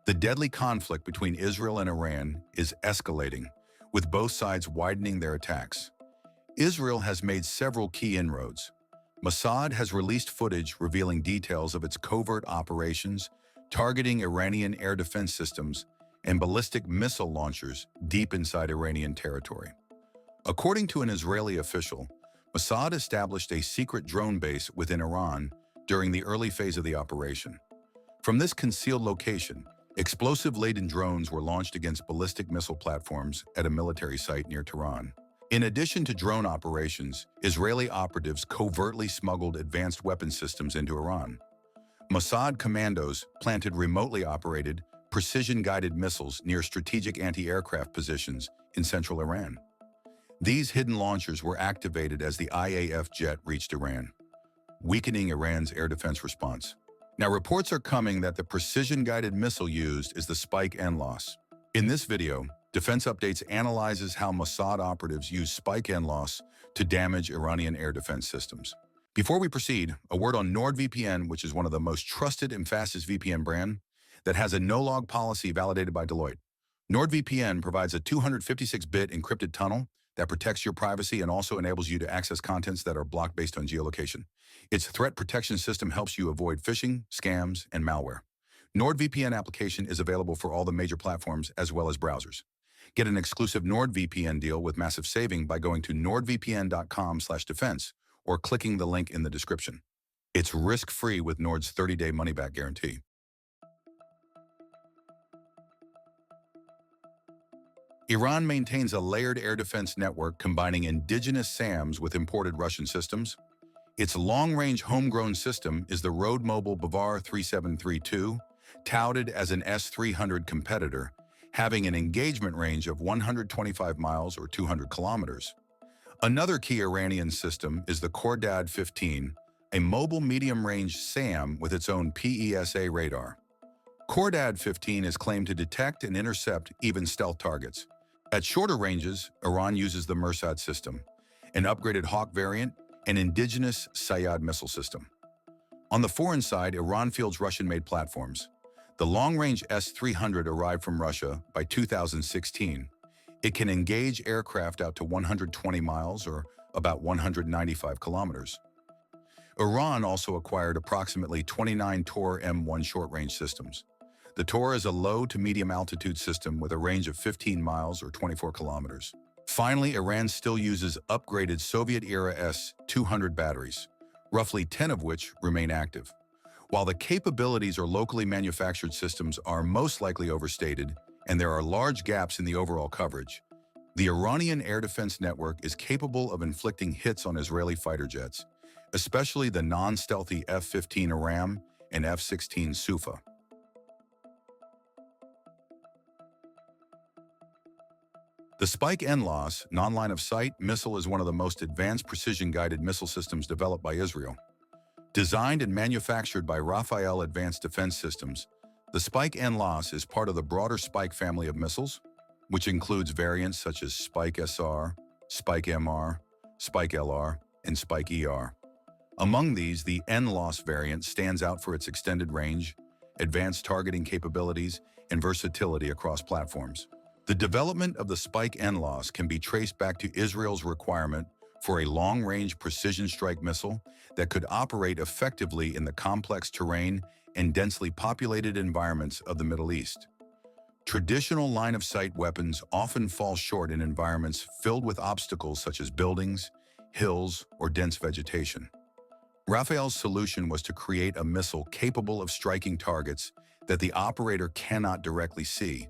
The deadly conflict between Israel and Iran is escalating, with both sides widening their attacks. Israel has made several key inroads. Mossad has released footage revealing details of its covert operations, targeting Iranian air defense systems and ballistic missile launchers deep inside Iranian territory. According to an Israeli official, Mossad established a secret drone base within Iran during the early phase of the operation. From this concealed location, explosive-laden drones were launched against ballistic missile platforms at a military site near Tehran. In addition to drone operations, Israeli operatives covertly smuggled advanced weapon systems into Iran. Mossad commandos planted remotely operated, precision-guided missiles near strategic anti-aircraft positions in central Iran. These hidden launchers were activated as the IAF jet reached Iran, weakening Iran's air defense response. Now, reports are coming that the precision-guided missile used is the Spike NLOS. In this video, Defense Updates analyzes how Mossad operatives use Spike NLOS to damage Iranian air defense systems. Before we proceed, a word on NordVPN, which is one of the most trusted and fastest VPN brand that has a no-log policy validated by Deloitte. NordVPN provides a 256-bit encrypted tunnel that protects your privacy and also enables you to access contents that are blocked based on geolocation. Its threat protection system helps you avoid phishing, scams, and malware. NordVPN application is available for all the major platforms as well as browsers. Get an exclusive NordVPN deal with massive saving by going to nordvpn.com/defense or clicking the link in the description. It's risk-free with Nord's 30-day money-back guarantee. Iran maintains a layered air defense network combining indigenous SAMs with imported Russian systems. Its long-range homegrown system is the road-mobile Bavar 3732, touted as an S-300 competitor, having an engagement range of 125 miles or 200 kilometers. Another key Iranian system is the Khordad-15, a mobile medium-range SAM with its own PESA radar. Khordad-15 is claimed to detect and intercept even stealth targets. At shorter ranges, Iran uses the Mossad system, an upgraded Hawk variant, and indigenous Sayyad missile system. On the foreign side, Iran fields Russian-made platforms. The long-range S-300 arrived from Russia by 2016. It can engage aircraft out to 120 miles or about 195 kilometers. Iran also acquired approximately 29 Tor M1 short-range systems. The Tor is a low to medium altitude system with a range of 15 miles or 24 kilometers. Finally, Iran still uses upgraded Soviet-era S-200 batteries, roughly 10 of which remain active. While the capabilities or locally manufactured systems are most likely overstated and there are large gaps in the overall coverage, the Iranian air defense network is capable of inflicting hits on Israeli fighter jets, especially the non-stealthy F-15 Aram and F-16 Sufa. The Spike NLOS non-line-of-sight missile is one of the most advanced precision-guided missile systems developed by Israel. Designed and manufactured by Rafael Advanced Defense Systems, the Spike NLOS is part of the broader Spike family of missiles, which includes variants such as Spike SR, Spike MR, Spike LR, and Spike ER. Among these, the NLOS variant stands out for its extended range, advanced targeting capabilities, and versatility across platforms. The development of the Spike NLOS can be traced back to Israel's requirement for a long-range precision strike missile that could operate effectively in the complex terrain and densely populated environments of the Middle East. Traditional line-of-sight weapons often fall short in environments filled with obstacles such as buildings, hills, or dense vegetation. Rafael's solution was to create a missile capable of striking targets that the operator cannot directly see,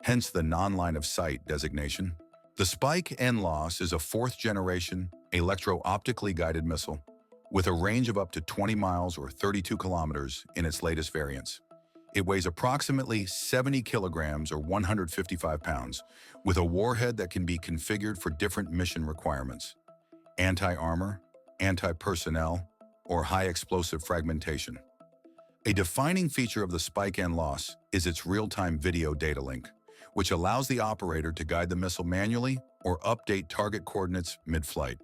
hence the non-line-of-sight designation. The Spike NLOS is a fourth-generation, electro-optically guided missile with a range of up to 20 miles or 32 kilometers in its latest variants. It weighs approximately 70 kilograms or 155 pounds, with a warhead that can be configured for different mission requirements: anti-armor, anti-personnel, or high-explosive fragmentation. A defining feature of the Spike NLOS is its real-time video data link, which allows the operator to guide the missile manually or update target coordinates mid-flight.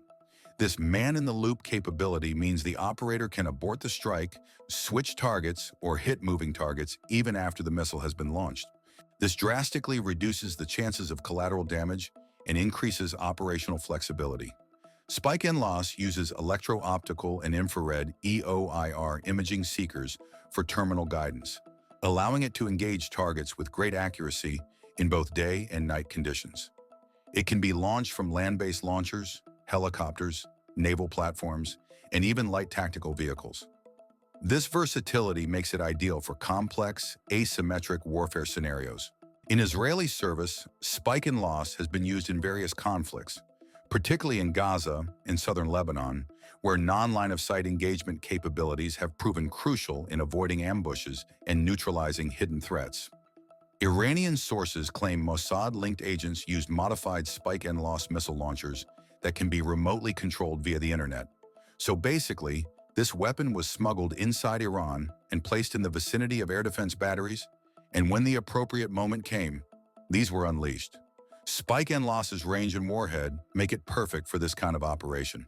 This man-in-the-loop capability means the operator can abort the strike, switch targets, or hit moving targets even after the missile has been launched. This drastically reduces the chances of collateral damage and increases operational flexibility. Spike NLOS uses electro-optical and infrared EOIR imaging seekers for terminal guidance, allowing it to engage targets with great accuracy in both day and night conditions. It can be launched from land-based launchers, helicopters, naval platforms, and even light tactical vehicles. This versatility makes it ideal for complex, asymmetric warfare scenarios. In Israeli service, Spike NLOS has been used in various conflicts, particularly in Gaza and southern Lebanon, where non-line-of-sight engagement capabilities have proven crucial in avoiding ambushes and neutralizing hidden threats. Iranian sources claim Mossad-linked agents used modified Spike NLOS missile launchers that can be remotely controlled via the internet. So basically, this weapon was smuggled inside Iran and placed in the vicinity of air defense batteries, and when the appropriate moment came, these were unleashed. Spike NLOS's range and warhead make it perfect for this kind of operation.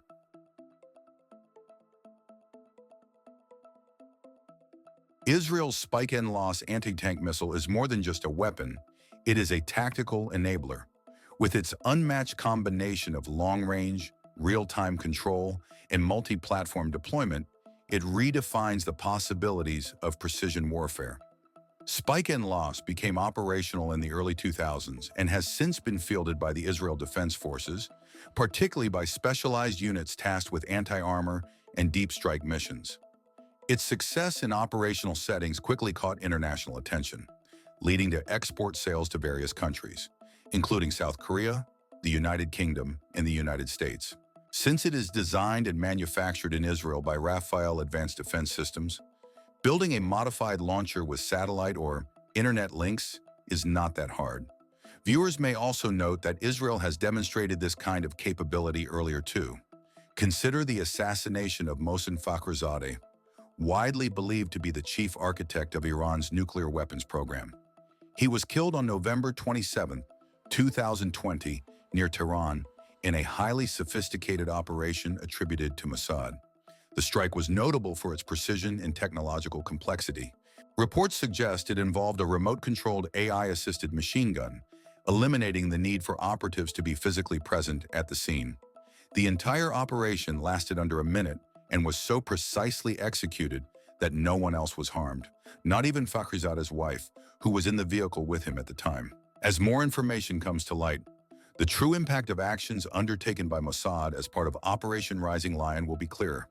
Israel's Spike NLOS anti-tank missile is more than just a weapon, it is a tactical enabler. With its unmatched combination of long-range, real-time control, and multi-platform deployment, it redefines the possibilities of precision warfare. Spike NLOS became operational in the early 2000s and has since been fielded by the Israel Defense Forces, particularly by specialized units tasked with anti-armor and deep strike missions. Its success in operational settings quickly caught international attention, leading to export sales to various countries, including South Korea, the United Kingdom, and the United States. Since it is designed and manufactured in Israel by Rafael Advanced Defense Systems, building a modified launcher with satellite or internet links is not that hard. Viewers may also note that Israel has demonstrated this kind of capability earlier too. Consider the assassination of Mossad Fakhrizadeh, widely believed to be the chief architect of Iran's nuclear weapons program. He was killed on November 27, 2020, near Tehran, in a highly sophisticated operation attributed to Mossad. The strike was notable for its precision and technological complexity. Reports suggest it involved a remote-controlled AI-assisted machine gun, eliminating the need for operatives to be physically present at the scene. The entire operation lasted under a minute and was so precisely executed that no one else was harmed, not even Fakhrizadeh's wife, who was in the vehicle with him at the time. As more information comes to light, the true impact of actions undertaken by Mossad as part of Operation Rising Lion will be clearer.